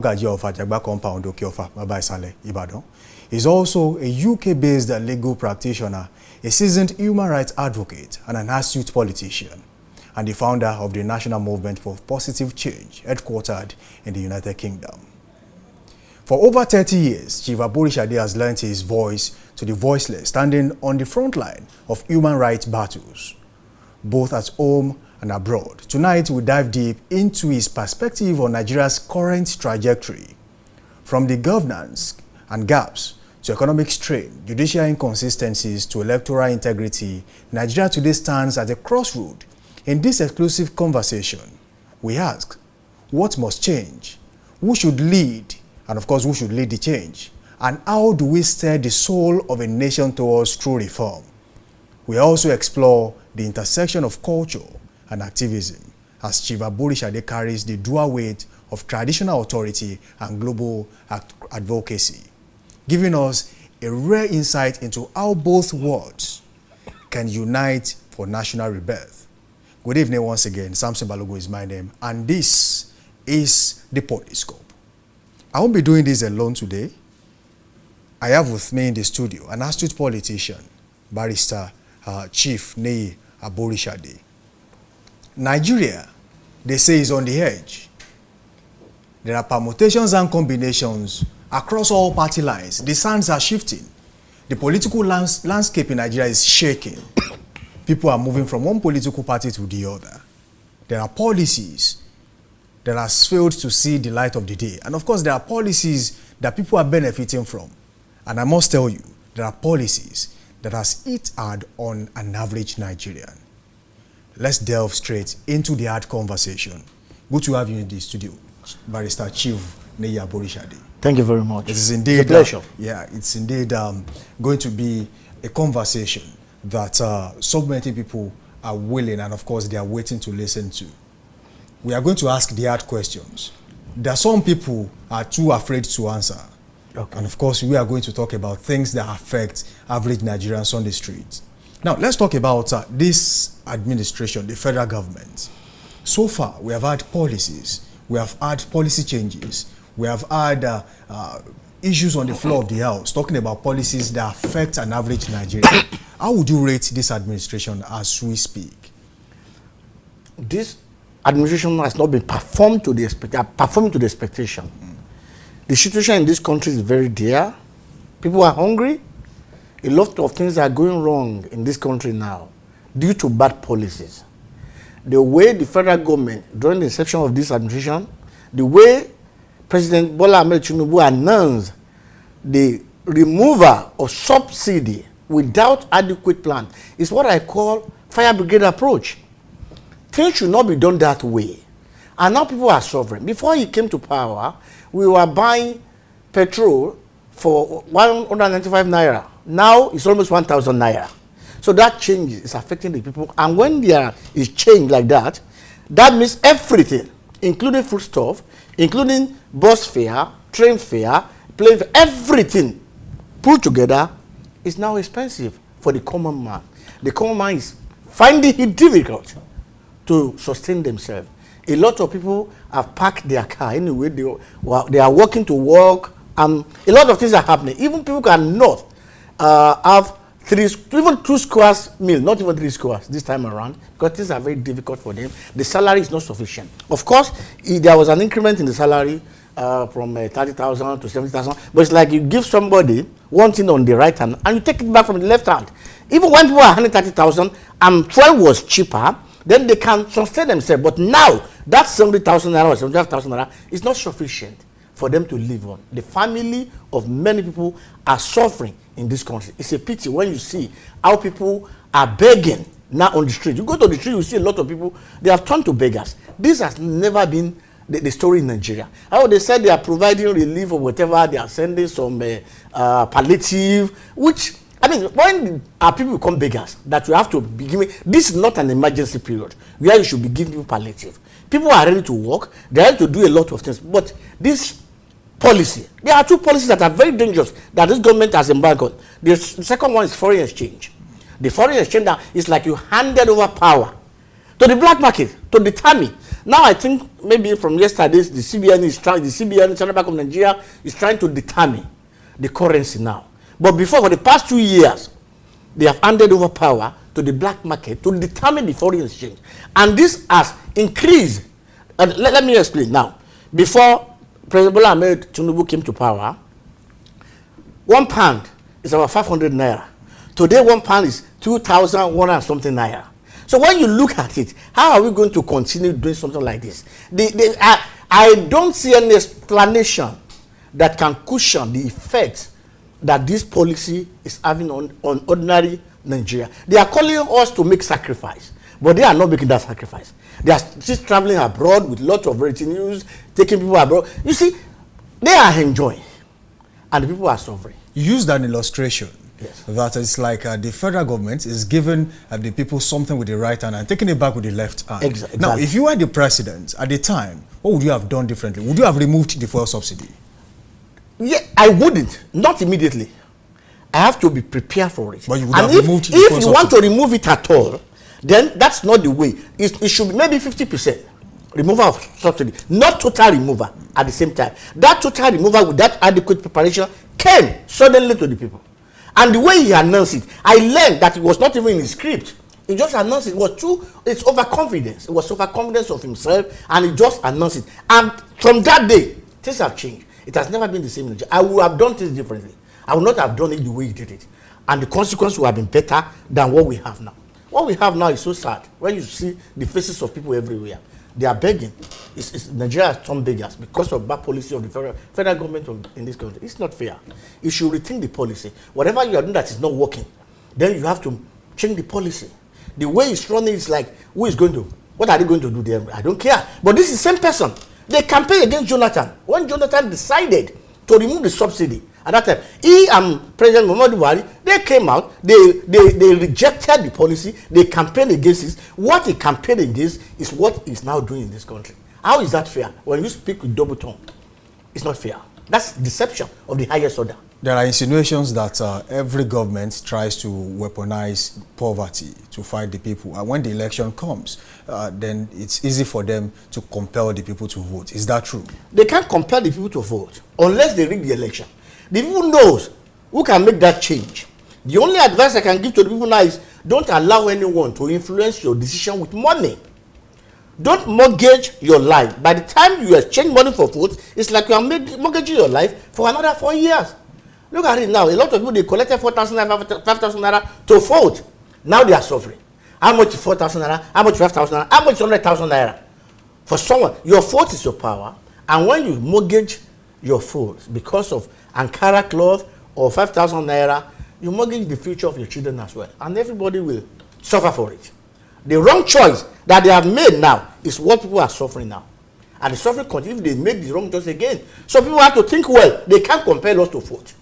Gaji of Ajagba Compound, Okiofa, Baba Isale, Ibadan. He's also a UK-based legal practitioner, a seasoned human rights advocate, and an astute politician, and the founder of the National Movement for Positive Change, headquartered in the United Kingdom. For over 30 years, Chief Aborishade has lent his voice to the voiceless, standing on the front line of human rights battles, both at home and abroad. Tonight, we dive deep into his perspective on Nigeria's current trajectory. From the governance and gaps to economic strain, judicial inconsistencies to electoral integrity, Nigeria today stands at a crossroad. In this exclusive conversation, we ask, what must change? Who should lead? And of course, who should lead the change? And how do we steer the soul of a nation towards true reform? We also explore the intersection of culture and activism as Chief Aborishade carries the dual weight of traditional authority and global advocacy, giving us a rare insight into how both worlds can unite for national rebirth. Good evening once again. Samson Balogo is my name, and this is the Poliscope. I won't be doing this alone today. I have with me in the studio an astute politician, Barrister Chief Nei Aborishade. Nigeria, they say, is on the edge. There are permutations and combinations across all party lines. The sands are shifting. The political landscape in Nigeria is shaking. People are moving from one political party to the other. There are policies that have failed to see the light of the day. And of course, there are policies that people are benefiting from. And I must tell you, there are policies that has hit hard on an average Nigerian. Let's delve straight into the hard conversation. Good to have you in the studio, Barrister Chief Nei Aborishade. Thank you very much. It is indeed a pleasure. It's indeed going to be a conversation that so many people are willing, and of course they are waiting to listen to. We are going to ask the hard questions that some people are too afraid to answer. Okay. And of course, we are going to talk about things that affect average Nigerians on the streets. Now, let's talk about this administration, the federal government. So far, we have had policies, we have had policy changes, we have had issues on the floor of the House, talking about policies that affect an average Nigerian. How would you rate this administration as we speak? This administration has not been performing to the expectation. The situation in this country is very dear. People are hungry. A lot of things are going wrong in this country now due to bad policies. The way the federal government, during the inception of this administration, the way President Bola Ahmed Tinubu announced the removal of subsidy without adequate plan is what I call fire brigade approach. Things should not be done that way. And now people are suffering. Before he came to power, we were buying petrol for 195 naira. Now it's almost 1,000 naira. So that change is affecting the people. And when there is change like that, that means everything, including foodstuff, including bus fare, train fare, plane fare, everything put together is now expensive for the common man. The common man is finding it difficult to sustain themselves. A lot of people have parked their car anyway. They are walking to work. A lot of things are happening. Even people cannot have even 2 squares meal, not even 3 squares this time around, because things are very difficult for them. The salary is not sufficient. Of course, there was an increment in the salary from 30,000 to 70,000, but it's like you give somebody one thing on the right hand and you take it back from the left hand. Even when people are handing 30,000 and fuel was cheaper, then they can sustain themselves. But now, that 70,000 naira or 75,000 naira is not sufficient for them to live on. The family of many people are suffering in this country. It's a pity when you see how people are begging now on the street. You go to the street, you see a lot of people, they have turned to beggars. This has never been the story in Nigeria. How they said they are providing relief or whatever, they are sending some palliative, which, I mean, when our people become beggars, that you have to be giving, this is not an emergency period where you should be giving people palliative. People are ready to work, they are ready to do a lot of things, but this policy, there are 2 policies that are very dangerous that this government has embarked on. The second one is foreign exchange. The foreign exchange is like you handed over power to the black market, to the army. Now I think maybe from yesterday, the CBN, Central Bank of Nigeria, is trying to determine the currency now. But before, for the past 2 years, they have handed over power to the black market to determine the foreign exchange. And this has increased. Let me explain now. Before President Bola Ahmed Tinubu came to power, £1 is about 500 naira. Today, £1 is 2,100 something naira. So when you look at it, how are we going to continue doing something like this? I don't see any explanation that can cushion the effect that this policy is having on ordinary Nigeria. They are calling us to make sacrifice, but they are not making that sacrifice. They are still traveling abroad with lots of retinues, taking people abroad. You see, they are enjoying, and the people are suffering. You used an illustration. Yes. That it's like the federal government is giving the people something with the right hand and taking it back with the left hand. Exactly. Now, if you were the president at the time, what would you have done differently? Would you have removed the fuel subsidy? Yeah, I wouldn't. Not immediately. I have to be prepared for it. But you would and have removed the fuel if you want to remove it at all, then that's not the way. It should be maybe 50% removal of subsidy, not total removal at the same time. That total removal with that adequate preparation came suddenly to the people. And the way he announced it, I learned that it was not even in his script. He just announced it. It's overconfidence. It was overconfidence of himself, and he just announced it. And from that day, things have changed. It has never been the same. I would have done things differently. I would not have done it the way he did it. And the consequence would have been better than what we have now. What we have now is so sad. When you see the faces of people everywhere, they are begging. Nigeria has turned beggars because of bad policy of the federal government in this country. It's not fair. You should rethink the policy. Whatever you are doing that is not working, then you have to change the policy. The way it's running is like, who is going to? What are they going to do there? I don't care. But this is the same person. They campaigned against Jonathan. When Jonathan decided to remove the subsidy, at that time, he and President Muhammadu Buhari, they came out, they rejected the policy, they campaigned against it. What he campaigned against is what he's now doing in this country. How is that fair? When you speak with double tongue, it's not fair. That's deception of the highest order. There are insinuations that every government tries to weaponize poverty to fight the people. And when the election comes, then it's easy for them to compel the people to vote. Is that true? They can't compel the people to vote unless they rig the election. The people knows who can make that change. The only advice I can give to the people now is don't allow anyone to influence your decision with money. Don't mortgage your life. By the time you exchange money for votes, it's like you are mortgaging your life for another 4 years. Look at it now. A lot of people, they collected 4,000 naira, 5,000 naira to vote. Now they are suffering. How much is 4,000 naira? How much is 5,000 naira? How much is 100,000 naira? For someone, your vote is your power. And when you mortgage your vote because of Ankara cloth or 5,000 naira, you mortgage the future of your children as well. And everybody will suffer for it. The wrong choice that they have made now is what people are suffering now. And the suffering continues if they make the wrong choice again. So people have to think well. They can't compel us to vote.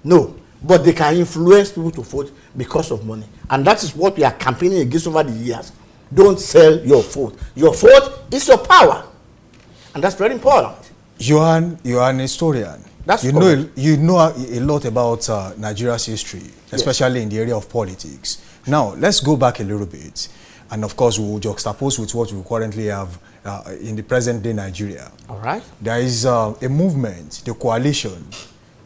No. But they can influence people to vote because of money. And that is what we are campaigning against over the years. Don't sell your vote. Your vote is your power. And that's very important. You are an historian. That's you know a lot about Nigeria's history, especially yes, in the area of politics. Now, let's go back a little bit. And of course, we will juxtapose with what we currently have in the present day Nigeria. All right. There is a movement, the coalition.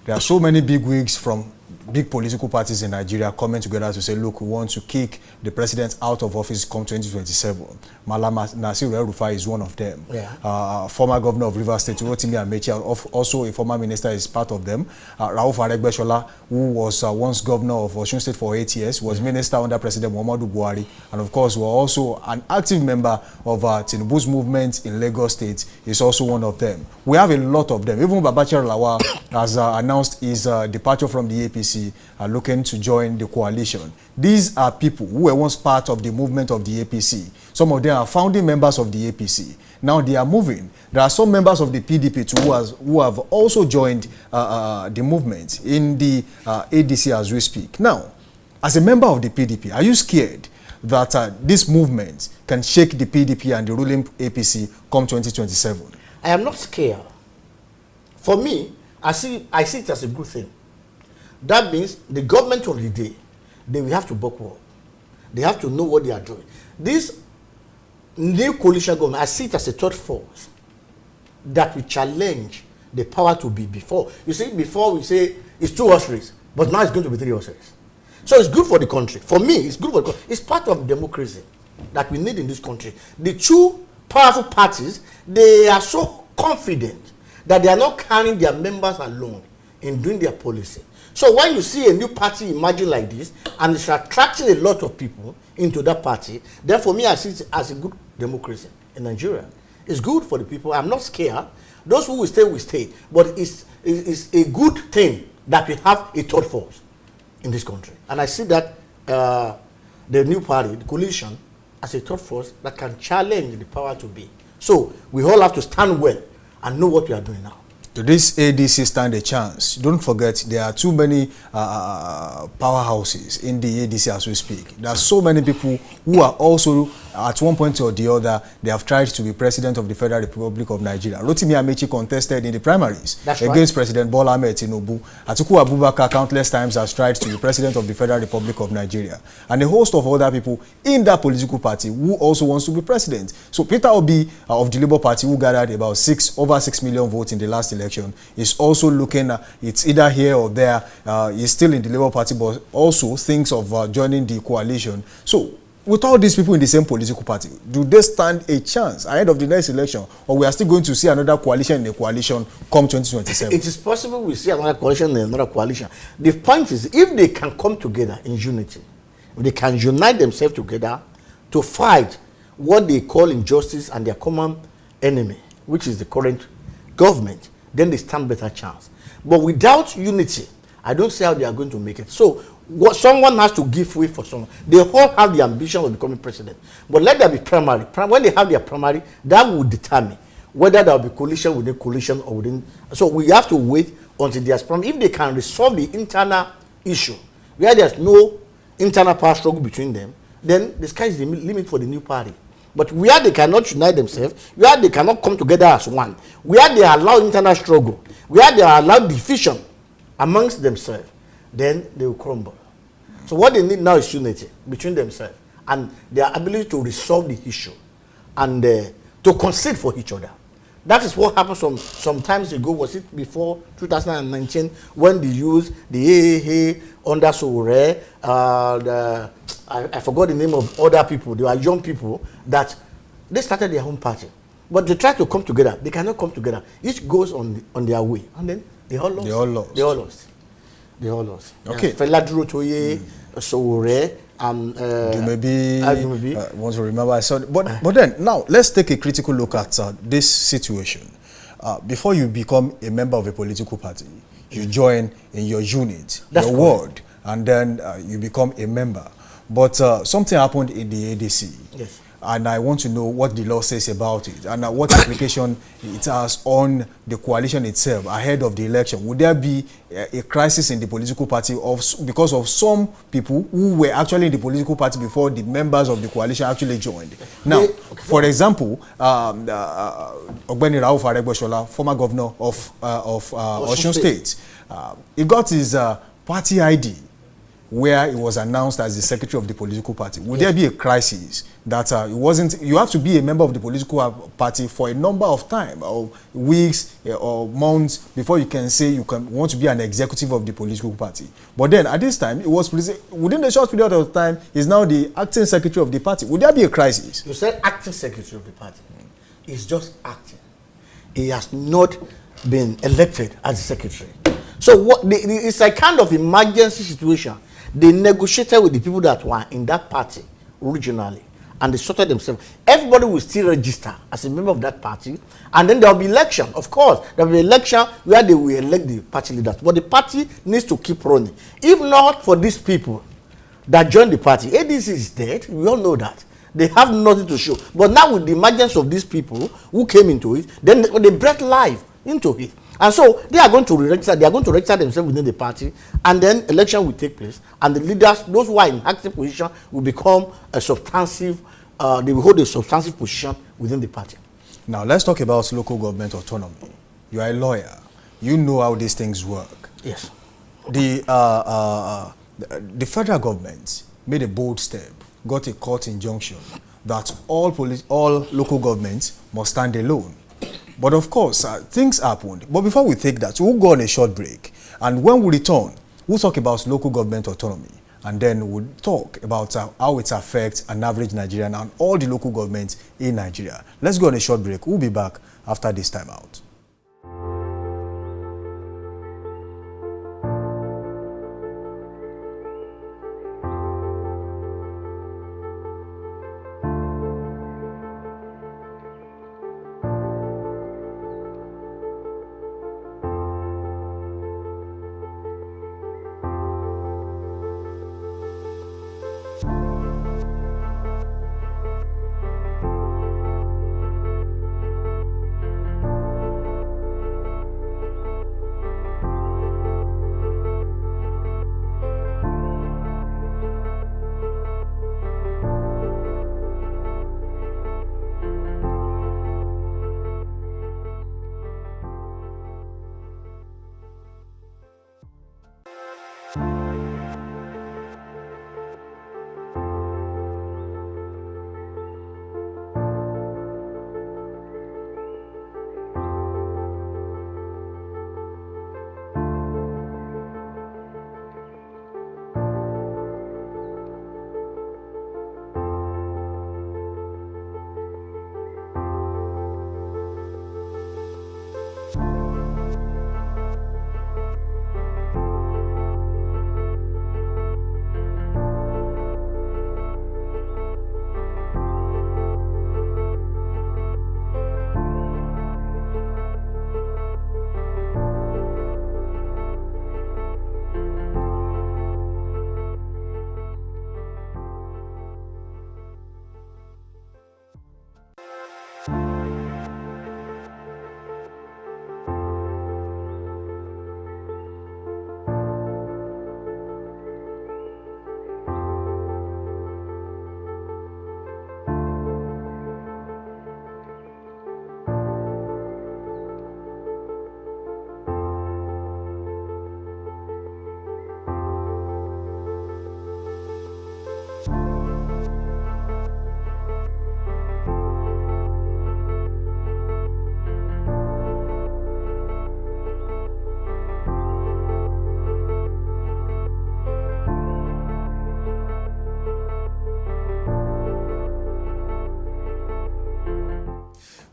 There are so many big wigs from big political parties in Nigeria coming together to say, look, we want to kick the president out of office come 2027. Malam Nasir El-Rufai is one of them. Yeah. Former governor of Rivers State, Rotimi Amechi, also a former minister, is part of them. Rauf Aregbesola, who was once governor of Osun State for 8 years, was minister under President Muhammadu Buhari, and of course, was also an active member of Tinubu's movement in Lagos State, is also one of them. We have a lot of them. Even Babachir Lawal has announced his departure from the APC, looking to join the coalition. These are people who were once part of the movement of the APC. Some of them are founding members of the APC. Now they are moving. There are some members of the PDP too who have also joined the movement in the ADC as we speak. Now, as a member of the PDP, are you scared that this movement can shake the PDP and the ruling APC come 2027? I am not scared. For me, I see it as a good thing. That means the government of the day, they will have to buckle up. They have to know what they are doing. This new coalition government, I see it as a third force that will challenge the power to be before. You see, before we say it's 2 horse race, but now it's going to be 3 horse race. So it's good for the country. For me, it's good for the country. It's part of democracy that we need in this country. The 2 powerful parties, they are so confident that they are not carrying their members alone in doing their policy. So when you see a new party emerging like this, and it's attracting a lot of people into that party, then for me, I see it as a good democracy in Nigeria. It's good for the people. I'm not scared. Those who will stay. But it's a good thing that we have a third force in this country. And I see that the new party, the coalition, as a third force that can challenge the power to be. So we all have to stand well and know what we are doing now. Do this ADC stand a chance? Don't forget, there are too many powerhouses in the ADC as we speak. There are so many people who are also, at one point or the other, they have tried to be president of the Federal Republic of Nigeria. Rotimi Amechi contested in the primaries against President Bola Ahmed Tinubu. Atiku Abubakar countless times has tried to be president of the Federal Republic of Nigeria. And a host of other people in that political party who also wants to be president. So Peter Obi of the Labour Party, who gathered about over 6 million votes in the last election, is also looking at it's either here or there. He's still in the Labour Party, but also thinks of joining the coalition. So with all these people in the same political party, do they stand a chance ahead of the next election, or we are still going to see another coalition in a coalition come 2027? It is possible we see another coalition in another coalition. The point is, if they can come together in unity, if they can unite themselves together to fight what they call injustice and their common enemy, which is the current government, then they stand better chance. But without unity, I don't see how they are going to make it. So someone has to give way for someone. They all have the ambition of becoming president. But let there be primary. When they have their primary, that will determine whether there will be coalition within coalition or within. So we have to wait until there's primary. If they can resolve the internal issue, where there's no internal power struggle between them, then the sky is the limit for the new party. But where they cannot unite themselves, where they cannot come together as one, where they allow internal struggle, where they allow division amongst themselves, then they will crumble. So what they need now is unity between themselves and their ability to resolve the issue and to concede for each other. That is what happened some times ago. Was it before 2019 when they used the AAA under Sowore, I forgot the name of other people. They were young people that they started their own party, but they try to come together. They cannot come together. Each goes on their way, and then they all lost. They all lost. Okay. Fela Durotoye, Sowore, maybe want to remember I saw. But then now let's take a critical look at this situation. Before you become a member of a political party, you join in your unit, your ward, and then you become a member. But something happened in the ADC. Yes. And I want to know what the law says about it and what implication it has on the coalition itself ahead of the election. Would there be a crisis in the political party because of some people who were actually in the political party before the members of the coalition actually joined? Now, for example, Ogbeni Rauf Aregbesola, former governor of Osun State, he got his party ID where he was announced as the secretary of the political party. Would there be a crisis that it wasn't, you have to be a member of the political party for a number of time, or weeks or months before you can say you want to be an executive of the political party. But then at this time, it was within the short period of time, he's now the acting secretary of the party. Would there be a crisis? You said acting secretary of the party. He's just acting. He has not been elected as a secretary. So it's a kind of emergency situation. They negotiated with the people that were in that party originally, and they sorted themselves. Everybody will still register as a member of that party, and then there will be election. Of course, there will be election where they will elect the party leaders. But the party needs to keep running. If not for these people that joined the party, ADC is dead. We all know that. They have nothing to show. But now with the emergence of these people who came into it, then they brought life into it. And so they are going to register. They are going to register themselves within the party, and then election will take place. And the leaders, those who are in active position, will become a substantive. They will hold a substantive position within the party. Now let's talk about local government autonomy. You are a lawyer. You know how these things work. Yes. The federal government made a bold step, got a court injunction that all local governments must stand alone. But of course, things happened. But before we take that, we'll go on a short break. And when we return, we'll talk about local government autonomy. And then we'll talk about how it affects an average Nigerian and all the local governments in Nigeria. Let's go on a short break. We'll be back after this time out.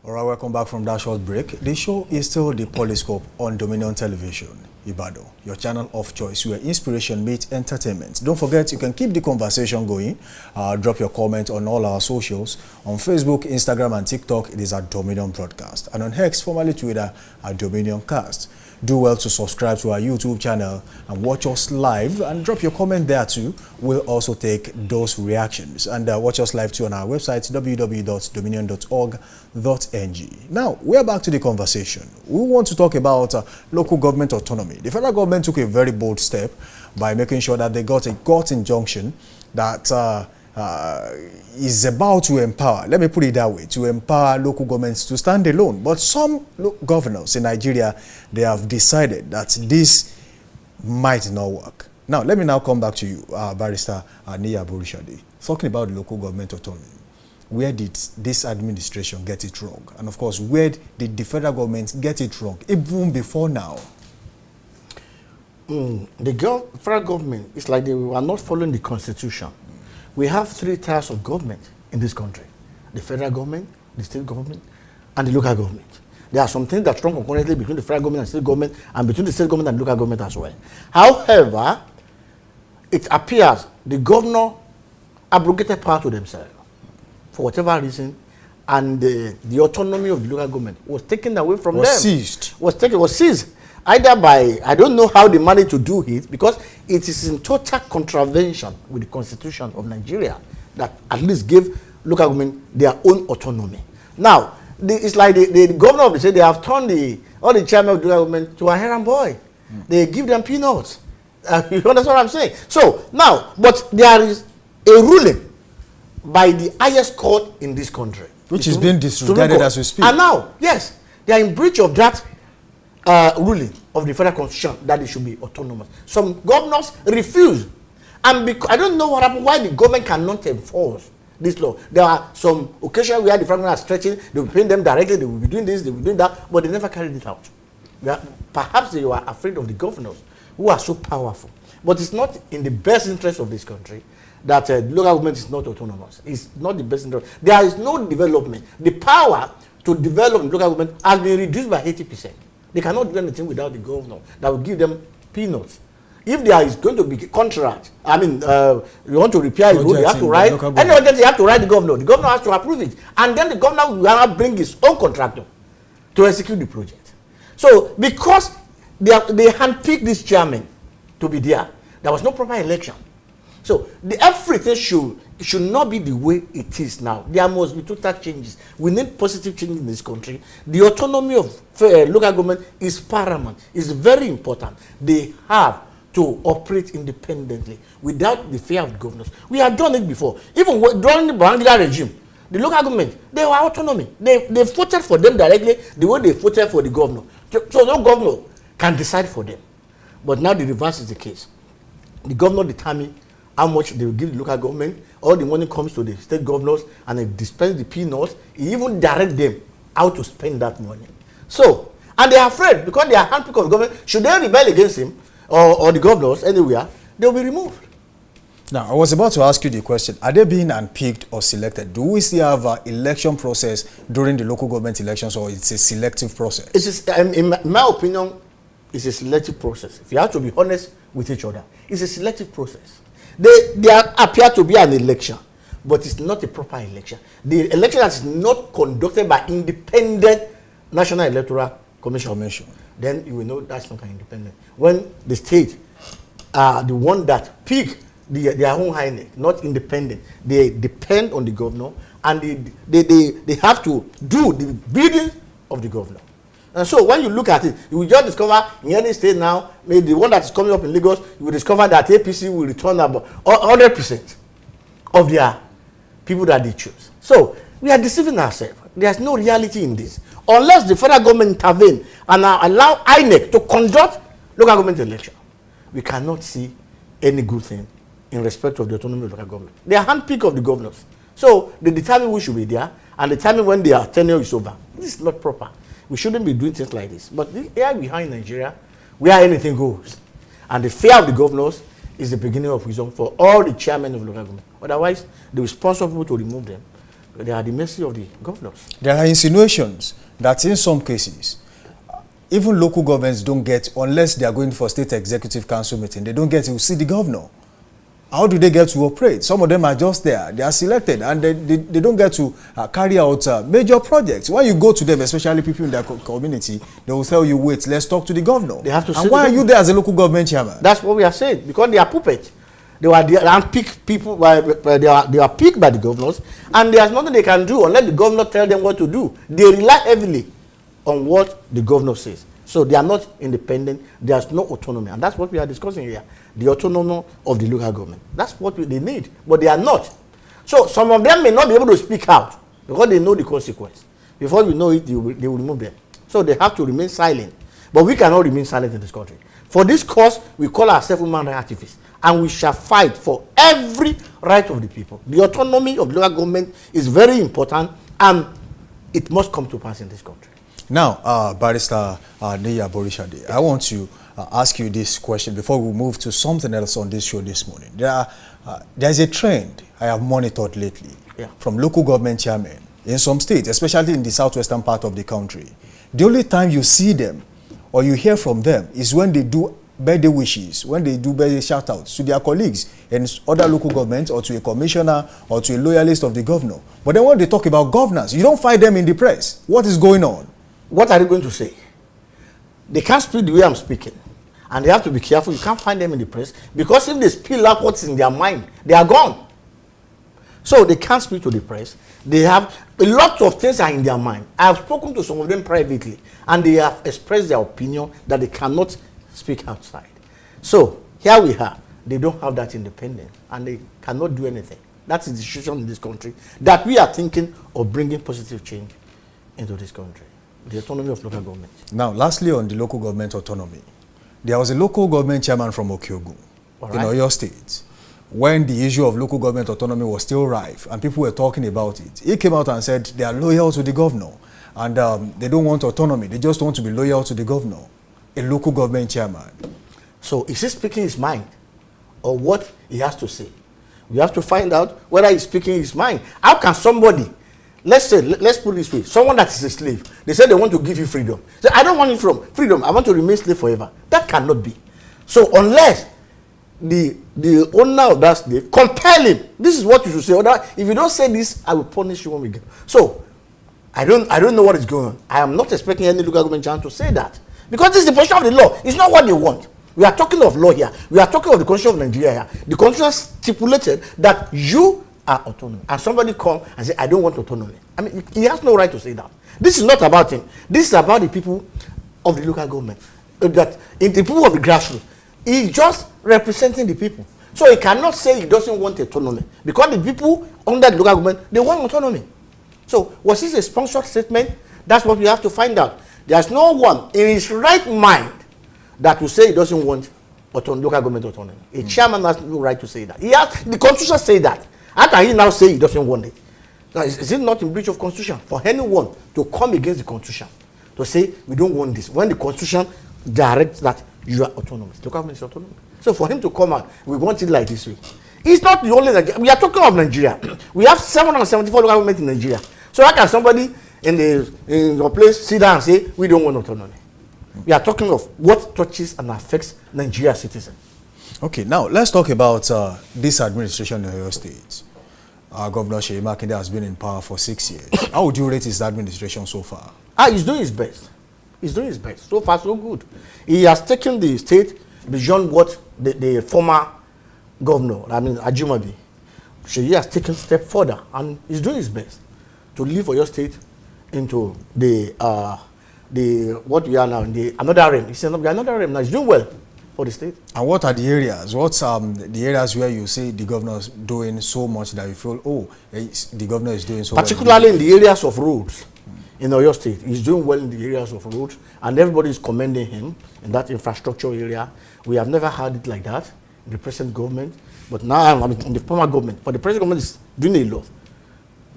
All right, welcome back from that short break. The show is still the Poliscope on Dominion Television, Ibadan, your channel of choice where inspiration meets entertainment. Don't forget, you can keep the conversation going. Drop your comment on all our socials. On Facebook, Instagram, and TikTok, it is at Dominion Broadcast. And on X, formerly Twitter, at Dominion Cast. Do well to subscribe to our YouTube channel and watch us live and drop your comment there too. We'll also take those reactions. And watch us live too on our website, www.dominion.org.ng. Now, we're back to the conversation. We want to talk about local government autonomy. The federal government took a very bold step by making sure that they got a court injunction that is about to empower, let me put it that way, to empower local governments to stand alone. But some governors in Nigeria, they have decided that this might not work. Now, let me now come back to you, Barrister Niya Borishade, talking about the local government autonomy. Where did this administration get it wrong? And of course, where did the federal government get it wrong, even before now? The federal government, it's like they were not following the constitution. We have three tiers of government in this country: the federal government, the state government, and the local government. There are some things that run concurrently between the federal government and state government, and between the state government and local government as well. However, it appears the governor abrogated power to themselves for whatever reason, and the autonomy of the local government was taken away from them. Was seized. Either by, I don't know how they managed to do it, because it is in total contravention with the Constitution of Nigeria that at least gave local government their own autonomy. Now, it's like the governor of the state, they have turned all the chairmen of the local government to a errand boy. They give them peanuts. You understand what I'm saying? So, now, but there is a ruling by the highest court in this country, which is being disregarded as we speak. And now, yes, they are in breach of that ruling of the federal constitution that it should be autonomous. Some governors refuse, and I don't know what happened, why the government cannot enforce this law. There are some occasions where the federal government are stretching, they will be paying them directly, they will be doing this, they will be doing that, but they never carried it out. Perhaps they were afraid of the governors who are so powerful. But it's not in the best interest of this country that local government is not autonomous. It's not the best interest. There is no development. The power to develop in local government has been reduced by 80%. They cannot do anything without the governor that will give them peanuts. If there is going to be a contract, I mean, you want to repair a road, you have to write. Any urgency, you have to write the governor. The governor has to approve it. And then the governor will now bring his own contractor to execute the project. So, because they handpicked this chairman to be there was no proper election. So, everything should not be the way it is now. There must be total changes. We need positive change in this country. The autonomy of local government is paramount. It's very important. They have to operate independently without the fear of the governors. We have done it before. Even during the Babangida regime, the local government, they were autonomy. They voted for them directly the way they voted for the governor. So no governor can decide for them. But now the reverse is the case. The governor determines how much they will give the local government. All the money comes to the state governors and they dispense the peanuts. He even direct them how to spend that money. So, and they are afraid because they are handpicked of the government. Should they rebel against him or the governors anywhere, they will be removed. Now, I was about to ask you the question, are they being unpicked or selected? Do we still have an election process during the local government elections, or it's a selective process? It is, in my opinion, it's a selective process. If you have to be honest with each other, it's a selective process. They appear to be an election, but it's not a proper election. The election is not conducted by independent National Electoral Commission. Then you will know that's not independent. When the state are the one that pick their own highness, not independent, they depend on the governor, and they have to do the bidding of the governor. And so when you look at it, you will just discover in any state now, maybe the one that is coming up in Lagos, you will discover that APC will return about 100% of their people that they choose. So we are deceiving ourselves. There's no reality in this. Unless the federal government intervene and allow INEC to conduct local government election, we cannot see any good thing in respect of the autonomy of local government. They are handpicked of the governors. So they determine who should be there and determine when their tenure is over. This is not proper. We shouldn't be doing things like this. But here behind Nigeria, where anything goes, and the fear of the governors is the beginning of wisdom for all the chairmen of local government. Otherwise, the responsible people to remove them, they are at the mercy of the governors. There are insinuations that in some cases, even local governments don't get, unless they are going for state executive council meeting, they don't get to see the governor. How do they get to operate? Some of them are just there. They are selected and they don't get to carry out major projects. When you go to them, especially people in their community, they will tell you, wait, let's talk to the governor. They have to. And why are you there as a local government chairman? That's what we are saying. Because they are puppets. They were handpicked people, they are picked by the governors, and there's nothing they can do unless the governor tell them what to do. They rely heavily on what the governor says. So they are not independent. There's no autonomy. And that's what we are discussing here. The autonomy of the local government. That's what they need. But they are not. So some of them may not be able to speak out because they know the consequence. Before we know it, they will remove them. So they have to remain silent. But we cannot remain silent in this country. For this cause, we call ourselves human rights activists. And we shall fight for every right of the people. The autonomy of local government is very important, and it must come to pass in this country. Now, Barrister Neya Borishade, I want to ask you this question before we move to something else on this show this morning. There's a trend I have monitored lately from local government chairmen in some states, especially in the southwestern part of the country. The only time you see them or you hear from them is when they do birthday wishes, when they do birthday shout-outs to their colleagues in other local governments or to a commissioner or to a loyalist of the governor. But then when they talk about governance, you don't find them in the press. What is going on? What are they going to say? They can't speak the way I'm speaking. And they have to be careful. You can't find them in the press. Because if they spill out what's in their mind, they are gone. So they can't speak to the press. They have a lot of things are in their mind. I have spoken to some of them privately. And they have expressed their opinion that they cannot speak outside. So here we are. They don't have that independence. And they cannot do anything. That's the situation in this country. That we are thinking of bringing positive change into this country. The autonomy of local government. Now, lastly, on the local government autonomy, there was a local government chairman from Okyogun in Oyo State when the issue of local government autonomy was still rife and people were talking about it, he came out and said they are loyal to the governor and they don't want autonomy. They just want to be loyal to the governor, a local government chairman. So is he speaking his mind or what he has to say? We have to find out whether he's speaking his mind. How can somebody, let's put it this way, someone that is a slave, they say they want to give you freedom. Say, I don't want freedom, I want to remain slave forever. That cannot be. So unless the owner of that slave compel him, this is what you should say. If you don't say this, I will punish you when we get. So I don't know what is going on. I am not expecting any local government chairman to say that, because this is the position of the law. It's not what they want. We are talking of law here. We are talking of the Constitution of Nigeria here. The Constitution stipulated that you are autonomous, and somebody come and say, I don't want autonomy. I mean, he has no right to say that. This is not about him. This is about the people of the local government. That in the people of the grassroots, he's just representing the people. So he cannot say he doesn't want autonomy, because the people under the local government, they want autonomy. So was this a sponsored statement? That's what we have to find out. There's no one in his right mind that will say he doesn't want local government autonomy. A chairman has no right to say that. The Constitution say that. How can he now say he doesn't want it? Now, is it not in breach of Constitution for anyone to come against the Constitution, to say we don't want this, when the Constitution directs that you are autonomous? Local government is autonomous. So for him to come out, we want it like this way. It's not the only Nigeria. We are talking of Nigeria. We have 774 local governments in Nigeria. So how can somebody in your place sit down and say we don't want autonomy? We are talking of what touches and affects Nigeria's citizens. Okay, now let's talk about this administration in Oyo State. Governor Seyi Makinde has been in power for 6 years. How would you rate his administration so far? He's doing his best. He's doing his best. So far, so good. He has taken the state beyond what the former governor, Ajumabi, Seyi has taken a step further, and he's doing his best to leave Oyo State into the what we are now in the another realm. He's in another realm now. He's doing well for the state. And what are the areas? What's the areas where you see the governor is doing so much that you feel, oh, the governor is doing so particularly well in the areas of roads in Oyo State? He's doing well in the areas of roads, and everybody is commending him in that infrastructure area. We have never had it like that in the present government, but now in the former government. But the present government is doing a lot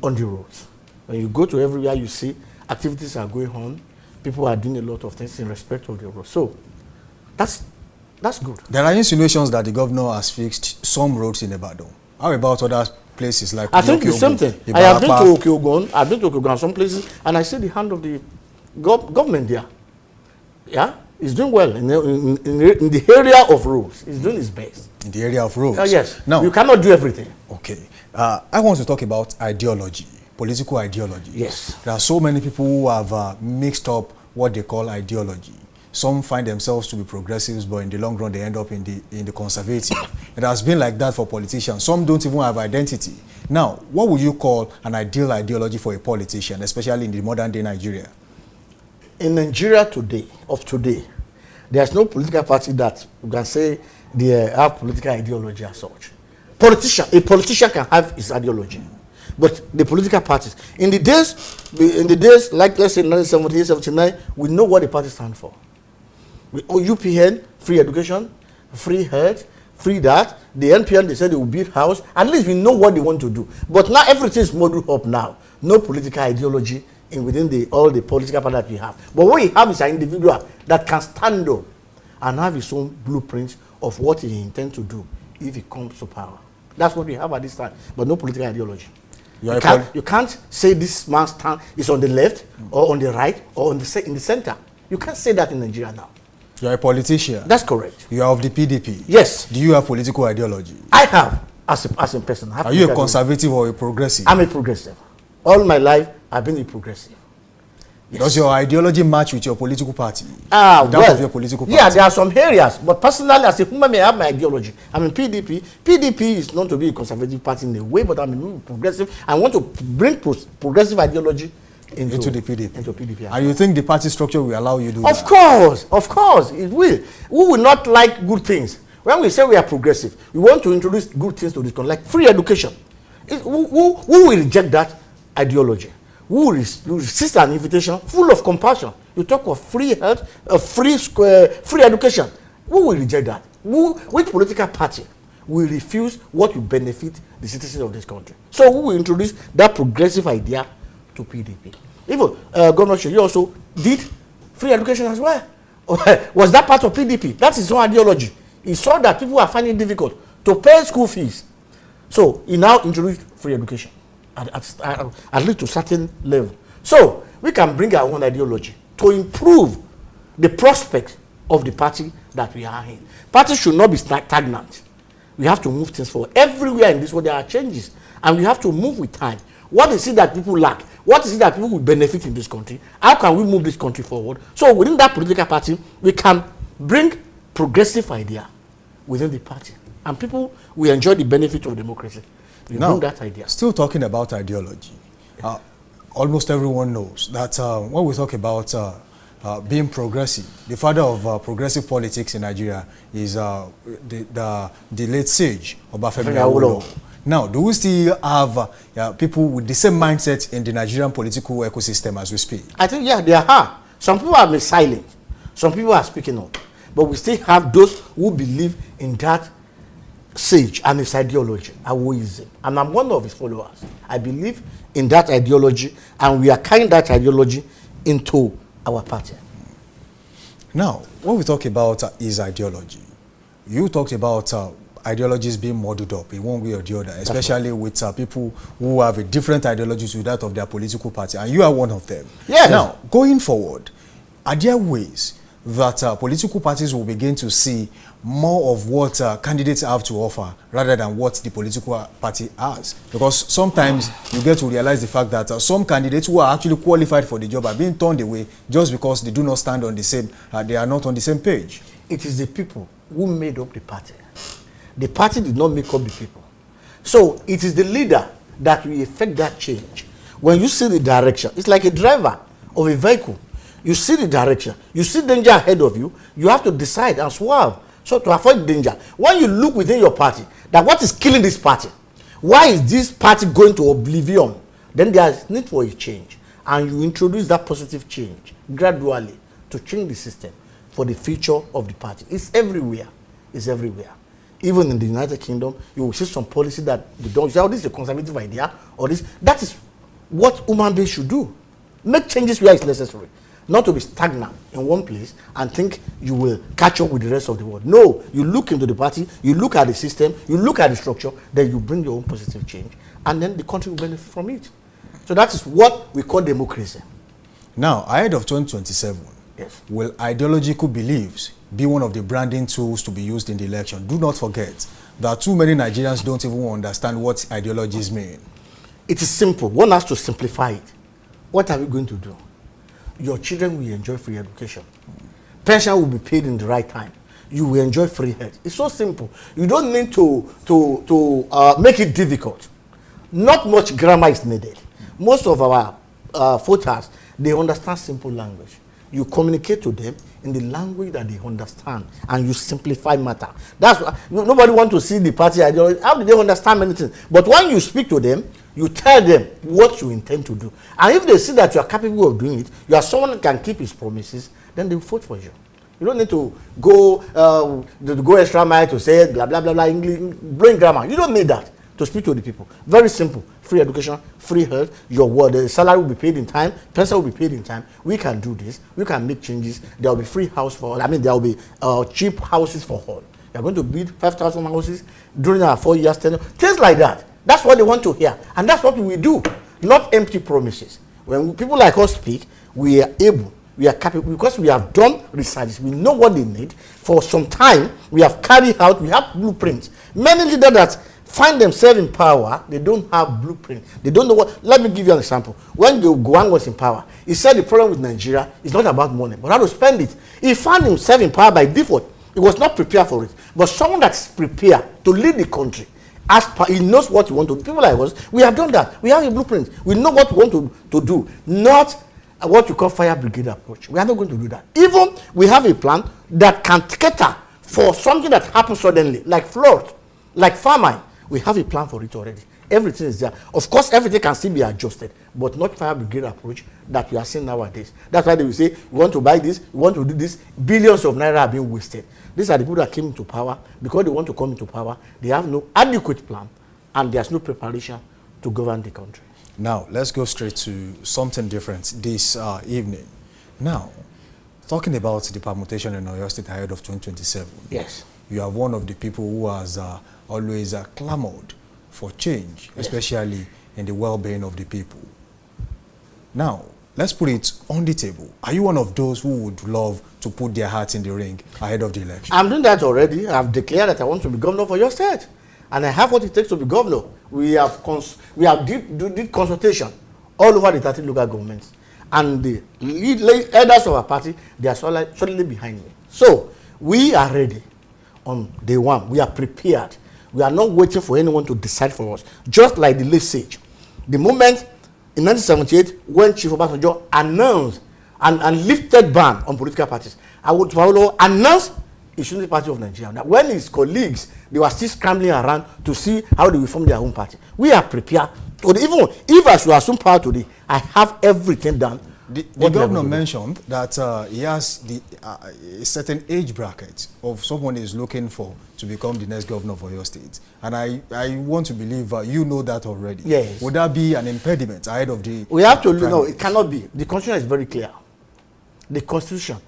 on the roads. When you go to everywhere, you see activities are going on. People are doing a lot of things in respect of the road. So that's good. There are insinuations that the governor has fixed some roads in Ibadan. How about other places like I think the same thing. I have been to Okeogun. I've been to Okeogun, some places, and I see the hand of the government there. Yeah, he's doing well in the area of roads. He's doing his best. In the area of roads? Yes. Now, you cannot do everything. Okay. I want to talk about ideology, political ideology. Yes. There are so many people who have mixed up what they call ideology. Some find themselves to be progressives, but in the long run, they end up in the conservative. It has been like that for politicians. Some don't even have identity. Now, what would you call an ideal ideology for a politician, especially in the modern day Nigeria? In Nigeria today, there's no political party that you can say they have political ideology as such. A politician can have his ideology, but the political parties, in the days like, let's say 1978, 79, we know what the party stands for. UPN, free education, free health, free that. The NPN, they said they will build house. At least we know what they want to do. But now everything is modeled up now. No political ideology within all the political party that we have. But what we have is an individual that can stand up and have his own blueprint of what he intends to do if he comes to power. That's what we have at this time. But no political ideology. You can't say this man's stand is on the left or on the right or in the center. You can't say that in Nigeria now. You are a politician. That's correct. You are of the PDP. Yes. Do you have political ideology? I have, as a person. Are you a conservative or a progressive? I'm a progressive. All my life, I've been a progressive. Yes. Does your ideology match with your political party? Of your political party? Yeah, there are some areas. But personally, as a human being, I have my ideology. I'm in PDP. PDP is known to be a conservative party in a way, but I'm a progressive. I want to bring progressive ideology into the PDP. And you think the party structure will allow you to do that? Of course, it will. We will not like good things. When we say we are progressive, we want to introduce good things to this country, like free education. Who will reject that ideology? Who will resist an invitation full of compassion? You talk of free health, free education. Who will reject that? Which political party we refuse what will benefit the citizens of this country. So we will introduce that progressive idea to PDP. Even Governor Sheyi also did free education as well. Was that part of PDP? That's his own ideology. He saw that people are finding it difficult to pay school fees. So he now introduced free education, at least to a certain level. So we can bring our own ideology to improve the prospect of the party that we are in. Parties should not be stagnant. We have to move things forward. Everywhere in this world there are changes, and we have to move with time. What is it that people lack? What is it that people will benefit in this country? How can we move this country forward? So within that political party, we can bring progressive idea within the party, and people will enjoy the benefit of democracy. We bring that idea. Still talking about ideology, almost everyone knows that when we talk about being progressive, the father of progressive politics in Nigeria is the late sage Obafemi Awolowo. Now, do we still have people with the same mindset in the Nigerian political ecosystem as we speak? I think, yeah, there are. Some people have been silent. Some people are speaking up. But we still have those who believe in that sage and his ideology, Awoism. And I'm one of his followers. I believe in that ideology, and we are carrying that ideology into our party. Now, when we talk about his ideology, you talked about ideologies being muddled up in one way or the other, especially with people who have a different ideology to that of their political party, and you are one of them. Yes. Now, going forward, are there ways that political parties will begin to see more of what candidates have to offer rather than what the political party has? Because sometimes you get to realize the fact that some candidates who are actually qualified for the job are being turned away just because they do not stand on the same, they are not on the same page. It is the people who made up the party. The party did not make up the people. So it is the leader that will effect that change. When you see the direction, it's like a driver of a vehicle. You see the direction, you see danger ahead of you, you have to decide and swerve so to avoid danger. When you look within your party, that what is killing this party? Why is this party going to oblivion? Then there is need for a change. And you introduce that positive change gradually to change the system for the future of the party. It's everywhere. It's everywhere. Even in the United Kingdom, you will see some policy that they don't say, oh, this is a conservative idea, or this. That is what human beings should do. Make changes where it's necessary. Not to be stagnant in one place and think you will catch up with the rest of the world. No, you look into the party, you look at the system, you look at the structure, then you bring your own positive change, and then the country will benefit from it. So that is what we call democracy. Now, ahead of 2027, yes, will ideological beliefs be one of the branding tools to be used in the election? Do not forget that too many Nigerians don't even understand what ideologies mean. It is simple. One has to simplify it. What are we going to do? Your children will enjoy free education. Pension will be paid in the right time. You will enjoy free health. It's so simple. You don't need to make it difficult. Not much grammar is needed. Most of our voters, they understand simple language. You communicate to them in the language that they understand, and you simplify matter. That's why nobody wants to see the party ideology. How do they understand many things? But when you speak to them, you tell them what you intend to do. And if they see that you are capable of doing it, you are someone that can keep his promises, then they will vote for you. You don't need to go extra mile to say blah, blah, blah, blah, English, brain grammar. You don't need that to speak to the people. Very simple. Free education, free health, your word, the salary will be paid in time, pension will be paid in time. We can do this. We can make changes. There will be free house for all. I mean, there will be cheap houses for all. We are going to build 5,000 houses during our 4 years tenure. Things like that. That's what they want to hear. And that's what we do, not empty promises. When people like us speak, we are able, we are capable, because we have done research. We know what they need. For some time, we have carried out, we have blueprints. Many leaders that find themselves in power, they don't have blueprint. They don't know what. Let me give you an example. When Gowon was in power, he said the problem with Nigeria is not about money, but how to spend it. He found himself in power by default. He was not prepared for it. But someone that's prepared to lead the country, he knows what you want to do. People like us, we have done that. We have a blueprint. We know what we want to do. Not what you call fire brigade approach. We are not going to do that. Even we have a plan that can cater for something that happens suddenly, like flood, like famine. We have a plan for it already. Everything is there. Of course, everything can still be adjusted, but not fire brigade approach that we are seeing nowadays. That's why they will say, we want to buy this, we want to do this. Billions of naira are being wasted. These are the people that came into power. Because they want to come into power, they have no adequate plan, and there's no preparation to govern the country. Now, let's go straight to something different this evening. Now, talking about the permutation in Oyo State ahead of 2027. Yes. You are one of the people who has always clamored for change, yes, especially in the well-being of the people. Now, let's put it on the table. Are you one of those who would love to put their hearts in the ring ahead of the election? I'm doing that already. I've declared that I want to be governor for your state. And I have what it takes to be governor. We did consultation all over the 30 local governments. And the leaders of our party, they are solidly behind me. So, we are ready on day one. We are prepared. We are not waiting for anyone to decide for us. Just like the late sage. The moment in 1978, when Chief Obasanjo announced and lifted ban on political parties, I would follow announced the Unity Party of Nigeria. Now, when his colleagues, they were still scrambling around to see how they will form their own party. We are prepared. Even if I should assume power today, I have everything done. The governor mentioned that he has a certain age bracket of someone is looking for to become the next governor for your state. And I want to believe you know that already. Yes. Would that be an impediment ahead of the... We have to, no, it cannot be. The Constitution is very clear. The Constitution,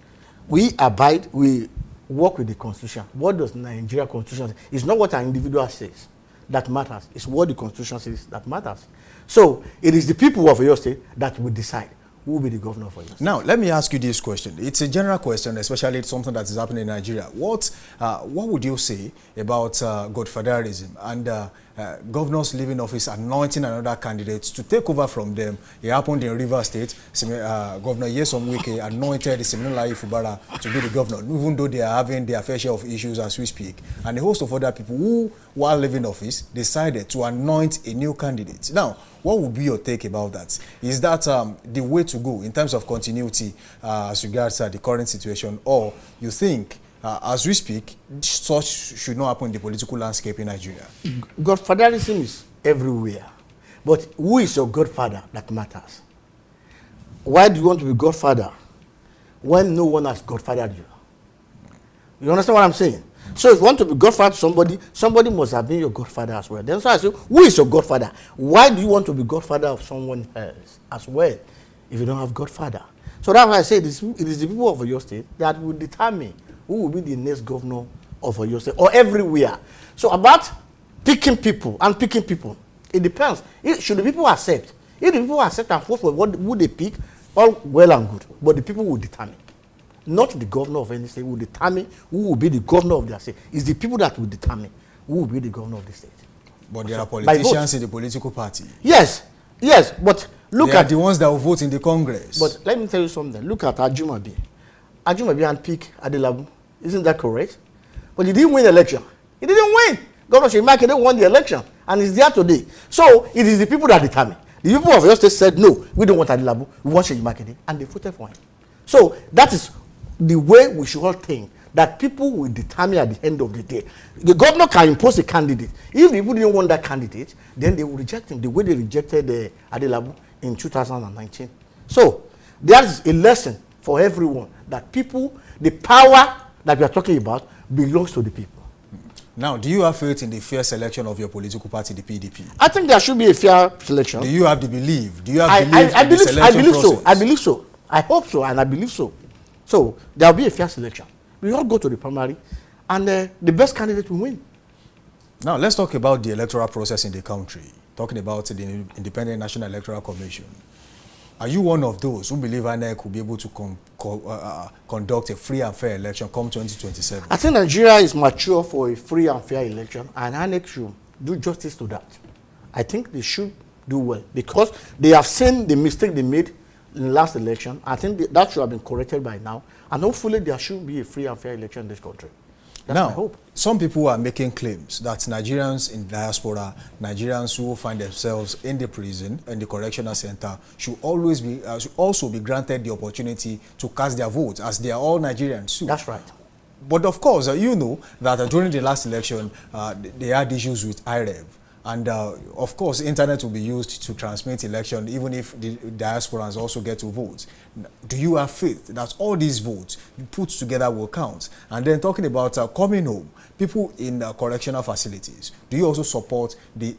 we abide, we work with the Constitution. What does Nigeria Constitution say? It's not what an individual says that matters. It's what the Constitution says that matters. So, it is the people of your state that will decide who will be the governor for you. Now, let me ask you this question. It's a general question, especially it's something that is happening in Nigeria. What would you say about godfatherism and governors leaving office anointing another candidate to take over from them? It happened in Rivers State. Governor Nyesom Wike anointed Siminalayi Fubara to be the governor, even though they are having their fair share of issues as we speak. And a host of other people who, while leaving office, decided to anoint a new candidate. Now, what would be your take about that? Is that the way to go in terms of continuity as regards the current situation, or you think, as we speak, such should not happen in the political landscape in Nigeria? Godfatherism is everywhere. But who is your godfather that matters? Why do you want to be godfather when no one has godfathered you? You understand what I'm saying? So if you want to be godfather to somebody, somebody must have been your godfather as well. Then so I say, who is your godfather? Why do you want to be godfather of someone else as well if you don't have godfather? So that's why I say it is the people of your state that will determine who will be the next governor of your state or everywhere. So about picking people, it depends. Should the people accept? If the people accept and vote for who they pick, all well and good. But the people will determine. Not the governor of any state will determine who will be the governor of their state. It's the people that will determine who will be the governor of the state. But there are politicians in the political party. Yes, but look at the ones that will vote in the Congress. But let me tell you something. Look at Ajumabi. Ajumabi and pick Adelabu. Isn't that correct? But he didn't win the election. He didn't win. Governor Shemakede won the election, and he's there today. So it is the people that determine. The people of your state said, no, we don't want Adelabu, we want Shemakede, and they voted for him. So that is the way we should all think, that people will determine at the end of the day. The governor can impose a candidate. If the people didn't want that candidate, then they will reject him the way they rejected Adelabu in 2019. So there is a lesson for everyone that people, the power that we are talking about belongs to the people. Now, do you have faith in the fair selection of your political party, the PDP? I think there should be a fair selection. Do you have the belief? Do you have belief in the selection process? I believe so. I hope so, and I believe so. So there will be a fair selection. We all go to the primary, and the best candidate will win. Now, let's talk about the electoral process in the country. Talking about the Independent National Electoral Commission. Are you one of those who believe INEC will be able to conduct a free and fair election come 2027? I think Nigeria is mature for a free and fair election, and INEC should do justice to that. I think they should do well, because they have seen the mistake they made in the last election. I think that should have been corrected by now, and hopefully there should be a free and fair election in this country. That's my hope. Some people are making claims that Nigerians in diaspora, Nigerians who find themselves in the prison and the correctional center, should also be granted the opportunity to cast their votes, as they are all Nigerians too. That's right. But of course, you know that during the last election, they had issues with IREV. And of course, internet will be used to transmit election, even if the diasporans also get to vote. Do you have faith that all these votes you put together will count? And then talking about coming home, people in correctional facilities, do you also support the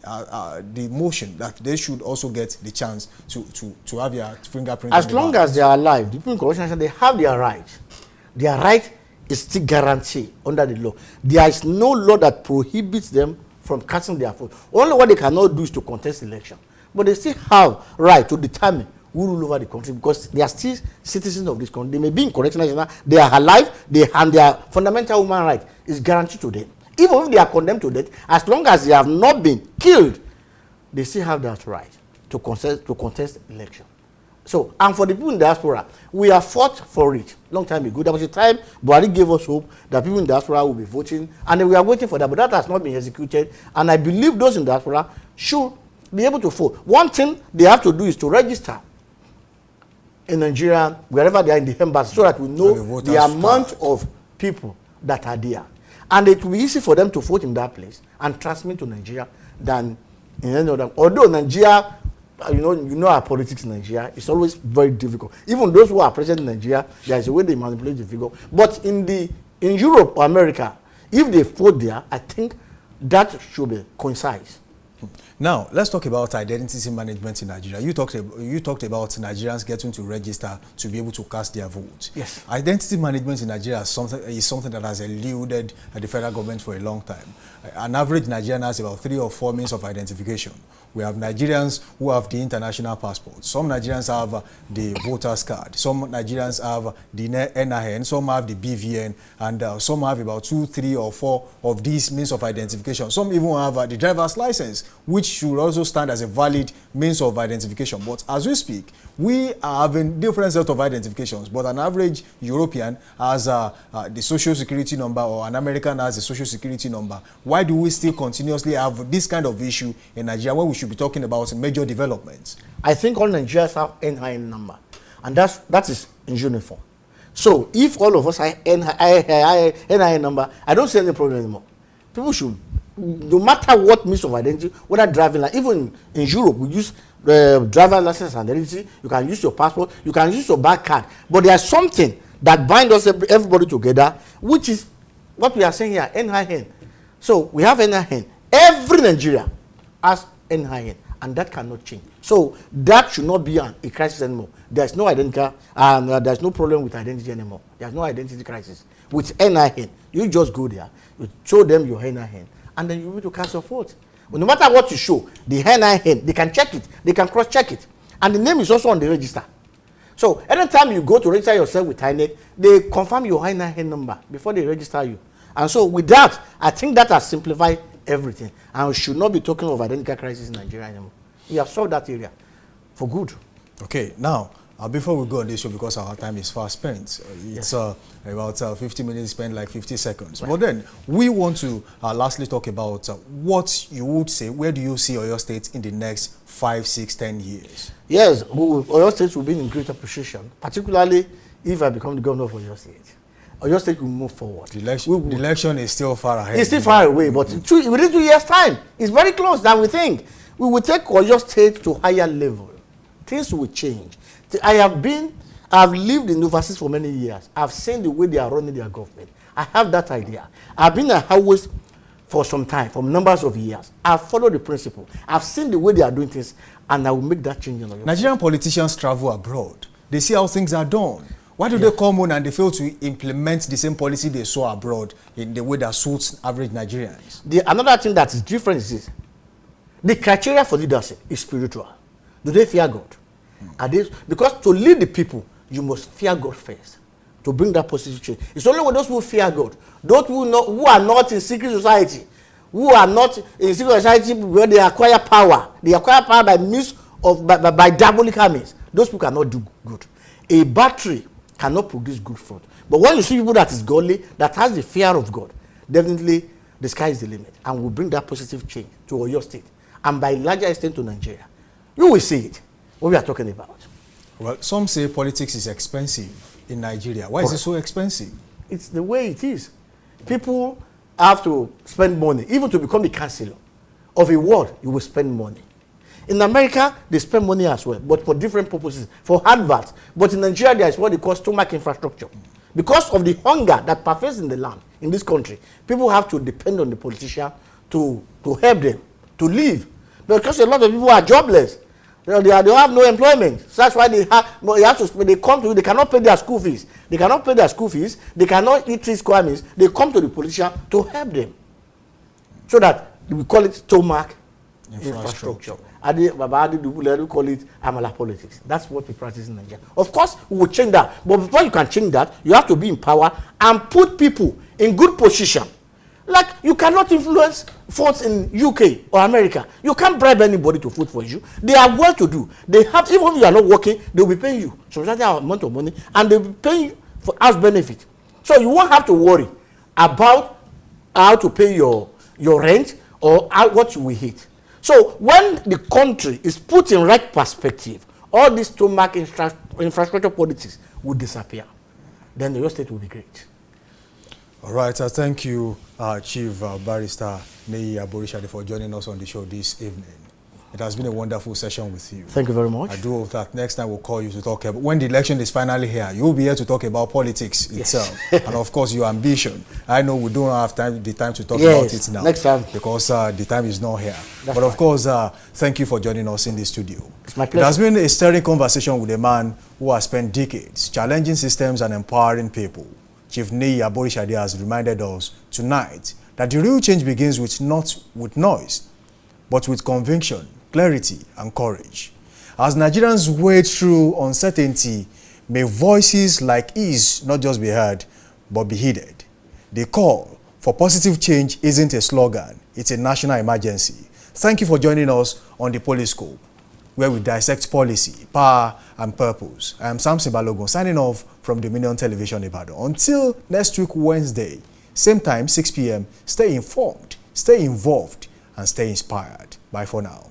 motion that they should also get the chance to have their fingerprint? As long as they are alive, the people in correctional, they have their right. Their right is still guaranteed under the law. There is no law that prohibits them from casting their vote. Only what they cannot do is to contest election. But they still have right to determine who rule over the country, because they are still citizens of this country. They may be in correctional, they are alive, and their fundamental human right is guaranteed to them. Even if they are condemned to death, as long as they have not been killed, they still have that right to contest election. So, and for the people in diaspora, we have fought for it long time ago. There was a time Buhari gave us hope that people in diaspora will be voting, and we are waiting for that, but that has not been executed. And I believe those in diaspora should be able to vote. One thing they have to do is to register in Nigeria, wherever they are in the embassy, so that we know the amount of people that are there. And it will be easy for them to vote in that place and transmit to Nigeria than in any other. Although Nigeria, you know our politics in Nigeria, it's always very difficult. Even those who are present in Nigeria, there is a way they manipulate the figure. But in Europe or America, if they vote there, I think that should be concise. Now, let's talk about identity management in Nigeria. You talked about Nigerians getting to register to be able to cast their votes. Yes. Identity management in Nigeria is something that has eluded the federal government for a long time. An average Nigerian has about 3 or 4 means of identification. We have Nigerians who have the international passport. Some Nigerians have the voter's card. Some Nigerians have the NIN. Some have the BVN. And some have about 2, 3, or 4 of these means of identification. Some even have the driver's license, which should also stand as a valid means of identification. But as we speak, we are having different set of identifications. But an average European has the social security number, or an American has the social security number. Why do we still continuously have this kind of issue in Nigeria when we should be talking about major developments? I think all Nigerians have NIN number, and that is in uniform. So if all of us have NIN number, I don't see any problem anymore. People should, no matter what means of identity, whether driving, like even in Europe, we use driver license and identity. You can use your passport, you can use your bank card, but there's something that binds us everybody together, which is what we are saying here, NIN. So we have NIN. Every Nigeria has NIN, and that cannot change. So that should not be a crisis anymore. There's no identity, and there's no problem with identity anymore. There's no identity crisis. With NIN, you just go there, you show them your NIN, and then you need to cast your vote. But no matter what you show, the NIN, they can check it, they can cross-check it, and the name is also on the register. So anytime you go to register yourself with INEC, they confirm your NIN number before they register you. And so with that, I think that has simplified everything, and we should not be talking of identity crisis in Nigeria anymore. We have solved that area for good. Okay, now before we go on this show, because our time is fast spent, it's about 50 minutes spent, like 50 seconds. Right. But then we want to lastly talk about what you would say. Where do you see Oyo State in the next 5, 6, 10 years? Yes, Oyo State will be in great appreciation, particularly if I become the governor of Oyo State. Oyo State will move forward. The election is still far ahead. It's still far away, but within 2 years' time, it's very close than we think. We will take Oyo State to higher level. Things will change. I've lived in overseas for many years. I've seen the way they are running their government. I have that idea. I've been at House for some time, for numbers of years. I've followed the principle. I've seen the way they are doing things, and I will make that change in Oyo State. Nigerian politicians travel abroad. They see how things are done. Why do they come home and they fail to implement the same policy they saw abroad in the way that suits average Nigerians? Another thing that is different is this. The criteria for leadership is spiritual. Do they fear God? Are they, because to lead the people, you must fear God first to bring that positive change. It's only when those who fear God, those who are not in secret society, who are not in secret society where they acquire power. They acquire power by means of by diabolical means. Those people cannot do good. A battery cannot produce good fruit. But when you see people that is godly, that has the fear of God, definitely the sky is the limit, and will bring that positive change to Oyo State, and by larger extent to Nigeria. You will see it. What we are talking about. Well, some say politics is expensive in Nigeria. Why is it so expensive? It's the way it is. People have to spend money, even to become the councillor of a word, you will spend money. In America, they spend money as well, but for different purposes, for adverts. But in Nigeria, there is what they call stomach infrastructure. Because of the hunger that pervades in the land, in this country, people have to depend on the politician to help them, to live. Because a lot of people are jobless. They have no employment. So that's why they come to you, they cannot pay their school fees. They cannot pay their school fees. They cannot eat 3 square meals. They come to the politician to help them. So that we call it stomach infrastructure. We call it Amala politics. That's what we practice in Nigeria. Of course, we will change that. But before you can change that, you have to be in power and put people in good position. Like, you cannot influence votes in UK or America. You can't bribe anybody to vote for you. They are well to do. They have, even if you are not working, they will be paying you some certain amount of money, and they will be paying you for house benefit. So you won't have to worry about how to pay your rent or what you will eat. So when the country is put in right perspective, all this stomach infrastructure politics will disappear. Then the real estate will be great. All right, thank you, Chief Barrister Neyi Aborishade, for joining us on the show this evening. It has been a wonderful session with you. Thank you very much. I do hope that next time we'll call you to talk about, when the election is finally here, you'll be here to talk about politics itself. And of course, your ambition. I know we don't have the time to talk about it now. Next time. Because the time is not here. That's but of course, thank you for joining us in the studio. It's my pleasure. It has been a stirring conversation with a man who has spent decades challenging systems and empowering people. Chief Neyi Aborishade has reminded us tonight that the real change begins not with noise, but with conviction, clarity, and courage. As Nigerians wade through uncertainty, may voices like his not just be heard, but be heeded. The call for positive change isn't a slogan, it's a national emergency. Thank you for joining us on the Poliscope, where we dissect policy, power, and purpose. I am Samson Balogun, signing off from Dominion Television Ibadan. Until next week, Wednesday, same time, 6 p.m., stay informed, stay involved, and stay inspired. Bye for now.